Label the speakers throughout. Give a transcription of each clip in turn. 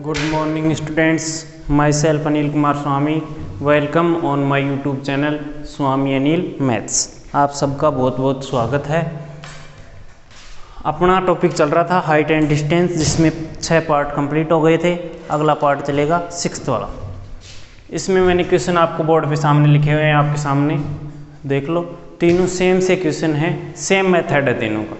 Speaker 1: Good morning students, my self Anil Kumar Swami. Welcome on my YouTube channel Swami Anil maths. आप सबका बहुत बहुत स्वागत है। अपना टॉपिक चल रहा था हाइट एंड डिस्टेंस, जिसमें 6 पार्ट कंप्लीट हो गए थे। अगला पार्ट चलेगा 6th वाला। इसमें मैंने क्वेश्चन आपको बोर्ड पे सामने लिखे हुए हैं, आपके सामने देख लो। तीनों सेम से क्वेश्चन है, सेम मेथड है तीनों का,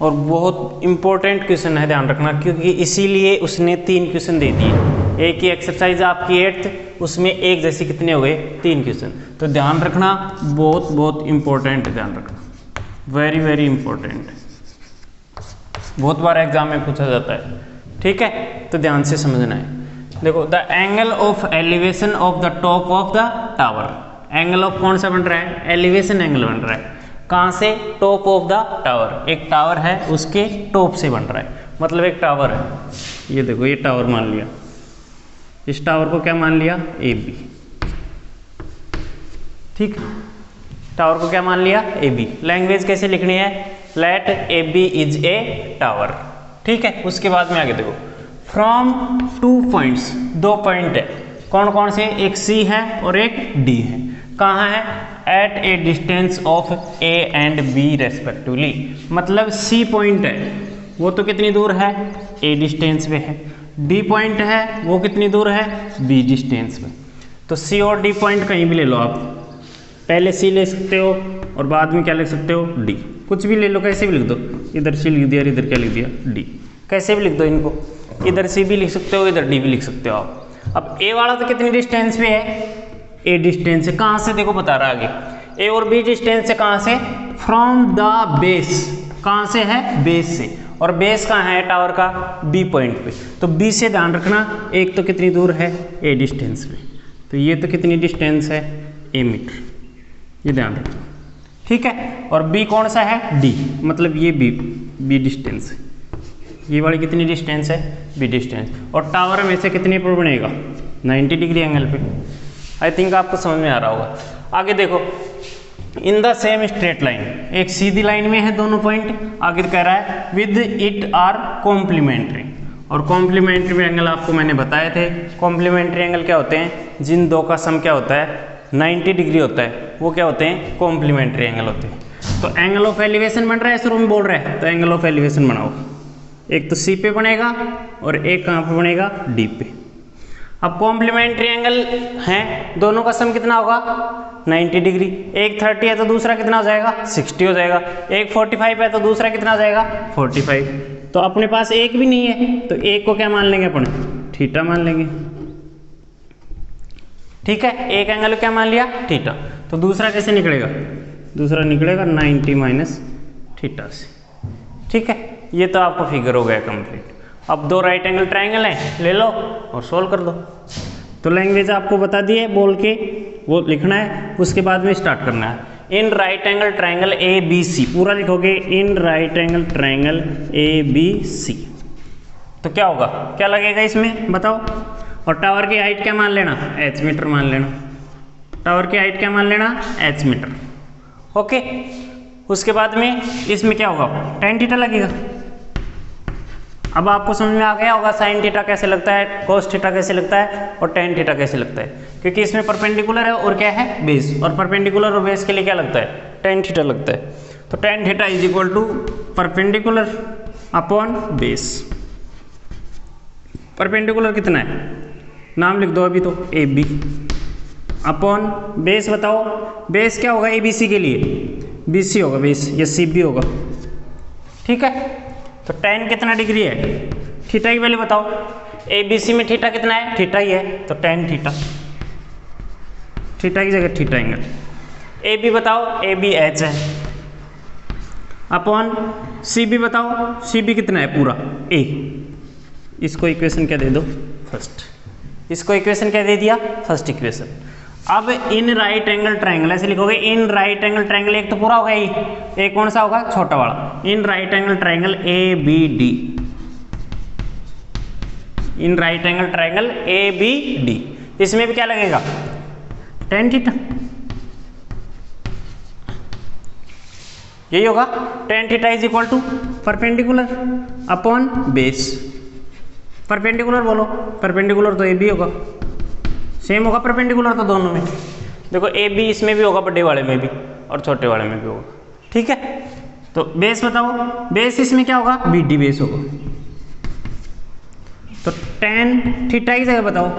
Speaker 1: और बहुत इंपॉर्टेंट क्वेश्चन है, ध्यान रखना, क्योंकि इसीलिए उसने 3 क्वेश्चन दे दिए। एक ही एक्सरसाइज आपकी 8th, उसमें एक जैसे कितने हो गए, 3 क्वेश्चन। तो ध्यान रखना, बहुत बहुत इंपॉर्टेंट है, ध्यान रखना, वेरी वेरी इंपॉर्टेंट। बहुत बार एग्जाम में पूछा जाता है, ठीक है, तो ध्यान से समझना है। देखो, the angle of elevation of the top of the tower. Angle of कौन सा बन रहा है? एलिवेशन एंगल बन रहा है। कहाँ से? Top of the tower. एक टावर है, उसके टॉप से बन रहा है, मतलब एक टावर है। ये देखो, ये टावर मान लिया, इस टावर को क्या मान लिया? A B. ठीक, टावर को क्या मान लिया? A B. लैंग्वेज कैसे लिखनी है? Let A B is a tower. ठीक है, उसके बाद में आगे देखो, फ्रॉम 2 पॉइंट्स, 2 पॉइंट है, कौन कौन से? एक सी है और एक डी है। कहाँ है? At a distance of A and B respectively. मतलब सी पॉइंट है, वो तो कितनी दूर है? ए डिस्टेंस पे है। डी पॉइंट है, वो कितनी दूर है? बी डिस्टेंस पे। तो सी और डी पॉइंट कहीं भी ले लो आप, पहले सी ले सकते हो और बाद में क्या लिख सकते हो? डी। कुछ भी ले लो, कैसे भी लिख दो। इधर सी लिख दिया, इधर क्या लिख दिया? डी। कैसे भी लिख दो इनको, इधर सी भी लिख सकते हो, इधर डी भी लिख सकते हो आप। अब ए वाला तो कितनी डिस्टेंस पे है? ए डिस्टेंस से कहाँ से? देखो बता रहा आगे। ए और बी डिस्टेंस से कहाँ से? From the base. कहाँ से है? बेस से। और बेस कहाँ है टावर का? बी पॉइंट पे। तो बी से ध्यान रखना, एक तो कितनी दूर है? ए डिस्टेंस पे। तो ये तो कितनी डिस्टेंस है? ए मीटर, ये ध्यान रखना, ठीक है। और बी कौन सा है? डी, मतलब ये बी डिस्टेंस है। ये वाली कितनी डिस्टेंस है? B distance. और टावर में से कितने पर बनेगा? 90 डिग्री एंगल पे। आई थिंक आपको समझ में आ रहा होगा। आगे देखो, इन द सेम स्ट्रेट लाइन, एक सीधी लाइन में है दोनों पॉइंट। आगे कह रहा है विद इट आर कॉम्प्लीमेंट्री। और कॉम्प्लीमेंट्री एंगल आपको मैंने बताए थे। कॉम्प्लीमेंट्री एंगल क्या होते हैं? जिन दो का सम क्या होता है? 90 डिग्री होता है, वो क्या होते हैं? कॉम्प्लीमेंट्री एंगल होते हैं। तो एंगल ऑफ एलिवेशन बन रहा है, शुरू में बोल रहा है, तो एंगल ऑफ एलिवेशन बनाओ। एक तो सी पे बनेगा और एक कहाँ पे बनेगा? डी पे। अब कॉम्प्लीमेंट्री एंगल हैं, दोनों का सम कितना होगा? 90 डिग्री। एक 30 है तो दूसरा कितना हो जाएगा? 60 हो जाएगा। एक 45 है तो दूसरा कितना हो जाएगा? 45। तो अपने पास एक भी नहीं है, तो एक को क्या मान लेंगे अपन? थीटा मान लेंगे, ठीक है। एक एंगल क्या मान लिया? थीटा। तो दूसरा कैसे निकलेगा? दूसरा निकलेगा 90 माइनस थीटा से, ठीक है। ये तो आपको फिगर हो गया कंप्लीट। अब 2 राइट एंगल ट्रायंगल हैं, ले लो और सोल्व कर दो। तो लैंग्वेज आपको बता दिए, बोल के वो लिखना है, उसके बाद में स्टार्ट करना है। In right angle triangle A B C, पूरा लिखोगे, in right angle triangle A B C. तो क्या होगा? क्या लगेगा इसमें बताओ? और टावर की हाइट क्या मान लेना? h मीटर मान लेना। टावर की हाइट क्या मान लेना? h metre, okay. उसके बाद में इसमें क्या होगा? tan थीटा लगेगा। अब आपको समझ में आ गया होगा साइन थीटा कैसे लगता है, कोस थीटा कैसे लगता है और टेन थीटा कैसे लगता है, क्योंकि इसमें परपेंडिकुलर है और क्या है? बेस। और परपेंडिकुलर और बेस के लिए क्या लगता है? टेन थीटा लगता है। तो tan theta is equal to perpendicular upon base. Perpendicular कितना है? नाम लिख दो अभी तो, ए बी, अपॉन बेस बताओ। बेस क्या होगा ए बी सी के लिए? बी सी होगा बेस, या सी बी होगा, ठीक है। तो tan कितना डिग्री है? थीटा की वैल्यू बताओ। ए बी सी में थीटा कितना है? थीटा ही है, तो tan थीटा, थीटा की जगह थीटा एंगल। ए बी बताओ, ए बी एच है, अपॉन सी बी बताओ, सी बी कितना है? पूरा ए। इसको इक्वेशन क्या दे दो? फर्स्ट। इसको इक्वेशन क्या दे दिया? First equation. अब इन राइट एंगल ट्रायंगल ऐसे लिखोगे, इन राइट एंगल ट्रायंगल, एक तो पूरा होगा ही, एक कौन सा होगा? छोटा वाला। In right angle triangle A B D, in right angle triangle A B D, इसमें भी क्या लगेगा? tan theta. यही होगा, tan theta is equal to perpendicular upon base. Perpendicular बोलो, परपेंडिकुलर तो ए बी होगा, सेम होगा परपेंडिकुलर तो दोनों में। देखो ए बी इसमें भी होगा, बड़े वाले में भी और छोटे वाले में भी होगा, ठीक है। तो बेस बताओ, बेस इसमें क्या होगा, बी डी बेस होगा। तो टेन थीटा की जगह बताओ,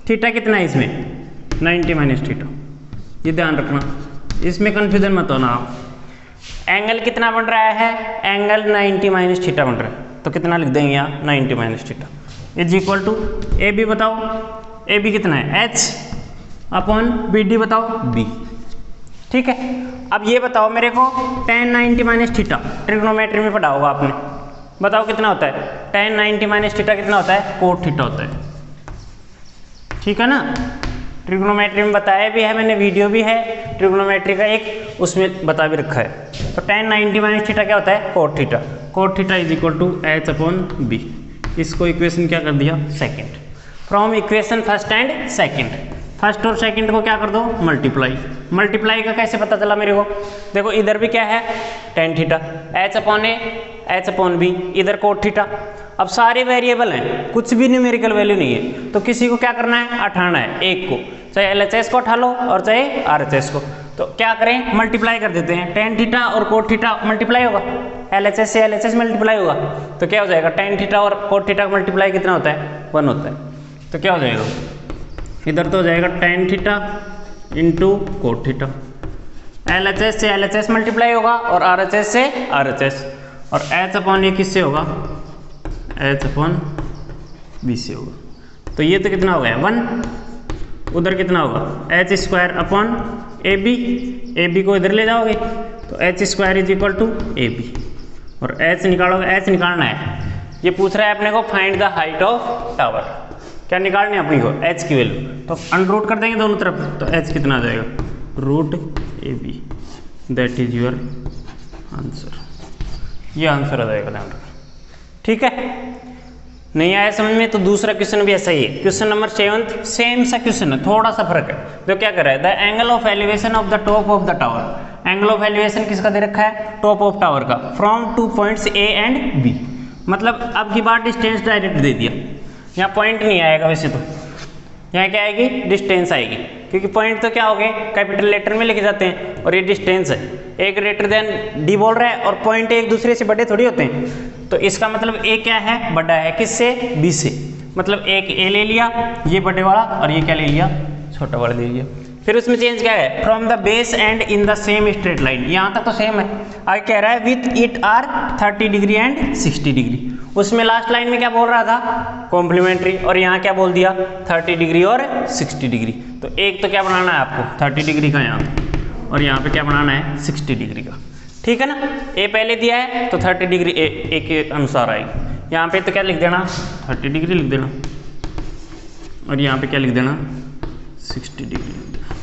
Speaker 1: थीटा कितना है इसमें, 90 माइनस थीटा, ये ध्यान रखना, इसमें कंफ्यूजन मत होना आप। एंगल कितना बन रहा है, एंगल 90 माइनस थीटा बन रहा है, तो कितना लिख देंगे यहाँ 90 माइनस theta is equal to A B बताओ, ए बी कितना है एच अपॉन बी डी बताओ बी, ठीक है। अब ये बताओ मेरे को tan 90 माइनस थीटा, ट्रिग्नोमेट्री में पढ़ा होगा आपने, बताओ कितना होता है, tan 90 माइनस थीटा कितना होता है, कोट थीटा होता है, ठीक है ना। ट्रिग्नोमेट्री में बताया भी है मैंने, वीडियो भी है ट्रिग्नोमेट्री का एक, उसमें बता भी रखा है। तो tan 90 माइनस थीटा क्या होता है, cot theta, cot theta is equal to H upon B. इसको इक्वेशन क्या कर दिया, second. From equation first and second, first और सेकंड को क्या कर दो, मल्टीप्लाई। मल्टीप्लाई का कैसे पता चला मेरे को, देखो इधर भी क्या है tan theta, H upon A H upon B, इधर कोट थीटा। अब सारे वेरिएबल हैं, कुछ भी न्यूमेरिकल वैल्यू नहीं है, तो किसी को क्या करना है, हटाना है एक को, चाहे एलएचएस को उठा लो और चाहे आरएचएस को। तो क्या करें, मल्टीप्लाई कर देते हैं, tan थीटा और कोट थीटा मल्टीप्लाई होगा, एलएचएस से एलएचएस मल्टीप्लाई होगा, तो क्या हो जाएगा, tan थीटा और कोट थीटा का मल्टीप्लाई कितना होता है, 1 होता है। तो क्या हो जाएगा, इधर तो हो जाएगा tan theta into cot theta, LHS से एलएचएस मल्टीप्लाई होगा और आरएचएस से आरएचएस, और एच अपॉन ये किससे होगा, एच अपॉन बी से होगा। तो ये तो कितना हो गया 1, उधर कितना होगा H square upon A B को इधर ले जाओगे तो H square is equal to A B, और एच निकालोगे, एच निकालना है, ये पूछ रहा है अपने को find the height of tower, क्या निकालनी है अपनी को, एच की वैल्यू, तो अनरूट कर देंगे दोनों तरफ, तो एच कितना आ जाएगा, root A B, that is your answer, ये आंसर आ जाएगा, ध्यान रखना, ठीक है। नहीं आया समझ में तो दूसरा क्वेश्चन भी ऐसा ही है, क्वेश्चन नंबर 7 सेम सा क्वेश्चन है, थोड़ा सा फर्क है। जो क्या कर रहा है, the angle of elevation of the top of the tower, angle of elevation किसका दे रखा है, टॉप ऑफ टावर का, from 2 points A and B, मतलब अब की बार डिस्टेंस डायरेक्ट दे दिया, यहाँ पॉइंट नहीं आएगा वैसे तो, यहाँ क्या आएगी, डिस्टेंस आएगी, क्योंकि पॉइंट तो क्या हो गए कैपिटल लेटर में लिखे जाते हैं, और ये डिस्टेंस है, एक ग्रेटर देन डी बोल रहा है, और पॉइंट एक दूसरे से बड़े थोड़ी होते हैं, तो इसका मतलब ए क्या है, बड़ा है, किससे, बी से, मतलब एक ए ले लिया ये बड़े वाला, और ये क्या ले लिया, छोटा वाला ले लिया। फिर उसमें चेंज क्या है, from the base and in the same straight line, यहाँ तक तो सेम है, आगे कह रहा है with it are 30 degree and 60 degree, उसमें लास्ट लाइन में क्या बोल रहा था, कॉम्प्लीमेंट्री, और यहाँ क्या बोल दिया 30 डिग्री और 60 डिग्री। तो एक तो क्या बनाना है आपको 30 डिग्री का यहाँ, और यहाँ पे क्या बनाना है 60 डिग्री का, ठीक है ना। ए पहले दिया है तो 30 डिग्री ए के अनुसार आएगी, यहाँ पे तो क्या लिख देना 30 डिग्री लिख देना, और यहाँ पे क्या लिख देना 60 डिग्री लिख देना,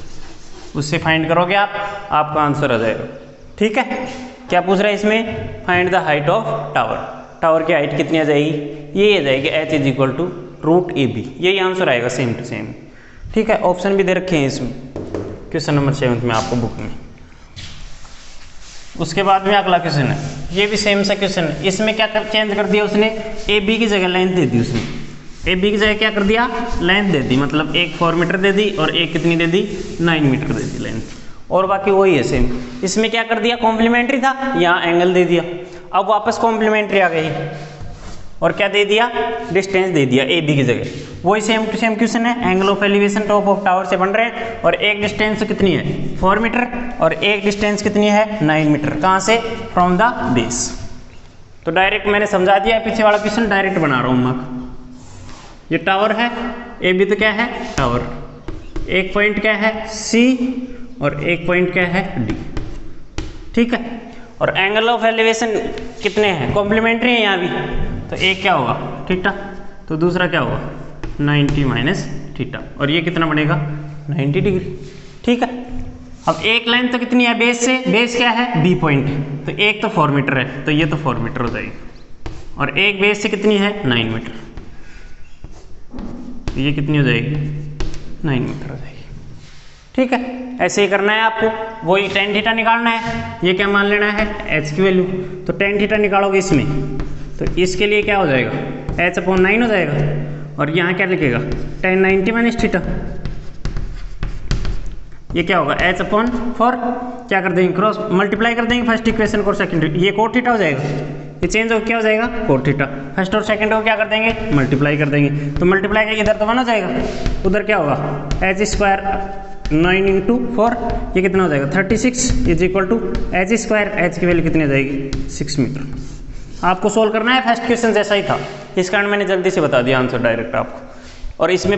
Speaker 1: उससे फाइंड करोगे आप, आपका आंसर आ जाएगा, ठीक है। क्या पूछ रहा है इसमें, find the height of tower, tower की हाइट कितनी आ जाएगी, ये आ जाएगी H is equal to root A B, यही आंसर आएगा सेम टू सेम, ठीक है। ऑप्शन भी दे रखे हैं इसमें क्वेश्चन नंबर 7 में आपको बुक में। उसके बाद में अगला क्वेश्चन है, ये भी सेम सा क्वेश्चन है, इसमें क्या चेंज कर दिया उसने, ए बी की जगह लेंथ दे दी उसने, ए बी की जगह क्या कर दिया, लेंथ दे दी, मतलब एक 4 मीटर दे दी और एक कितनी दे दी 9 मीटर दे दी लेंथ, और बाकी वही है सेम। इसमें क्या कर दिया, कॉम्प्लीमेंट्री था, यहाँ एंगल दे दिया, अब वापस कॉम्प्लीमेंट्री आ गई, और क्या दे दिया, डिस्टेंस दे दिया ए बी की जगह, वही सेम टू सेम क्वेश्चन है, angle of elevation top of tower से बन रहे हैं, और एक डिस्टेंस कितनी है 4 मीटर, और एक डिस्टेंस कितनी है 9 मीटर, कहाँ से, फ्रॉम द बेस। तो डायरेक्ट मैंने समझा दिया है, पीछे वाला क्वेश्चन डायरेक्ट बना रहा हूँ मैं, ये टावर है, ए बी तो क्या है टावर, एक पॉइंट क्या है सी, और एक पॉइंट क्या है डी, ठीक है। और एंगल ऑफ एलिवेशन कितने हैं, कॉम्प्लीमेंट्री है यहाँ भी, तो एक क्या होगा थीटा, तो दूसरा क्या होगा 90 माइनस थीटा, और ये कितना बनेगा 90 डिग्री, ठीक है। अब एक लाइन तो कितनी है बेस से, बेस क्या है बी पॉइंट, तो एक तो 4 मीटर है, तो ये तो 4 मीटर हो जाएगी, और एक बेस से कितनी है 9 मीटर, तो ये कितनी हो जाएगी 9 मीटर हो जाएगी, ठीक है। ऐसे ही करना है आपको, वही tan थीटा निकालना है, ये क्या मान लेना है एच की वैल्यू, तो tan थीटा निकालोगे इसमें, तो इसके लिए क्या हो जाएगा, h/9 हो जाएगा, और यहाँ क्या लिखेगा, tan 90 माइनस थीटा। ये क्या होगा, h/4, क्या कर देंगे, क्रॉस मल्टीप्लाई कर देंगे फर्स्ट इक्वेशन को सेकंड, ये cot थीटा हो जाएगा, ये चेंज हो क्या हो जाएगा, cot थीटा। फर्स्ट और सेकंड को क्या कर देंगे, मल्टीप्लाई कर देंगे, तो मल्टीप्लाई का इधर तो 1 हो जाएगा, उधर क्या होगा, h² 9 × 4, ये कितना हो जाएगा 36 is equal to h², h की वैल्यू कितनी हो जाएगी 6 मीटर। आपको सोल्व करना है, फर्स्ट क्वेश्चन जैसा ही था, इस कारण मैंने जल्दी से बता दिया आंसर डायरेक्ट आपको। और इसमें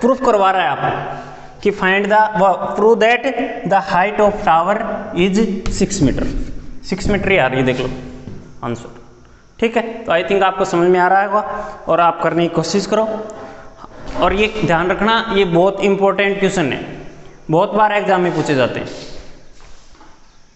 Speaker 1: प्रूफ करवा रहा है आपको कि find the prove that the height of tower is 6 metre. 6 metre ही आ रही है, देख लो आंसर। ठीक है, तो आई थिंक आपको समझ में आ रहा होगा और आप करने की कोशिश करो। और ये ध्यान रखना, ये बहुत इंपॉर्टेंट क्वेश्चन है, बहुत बार एग्जाम में पूछे जाते हैं।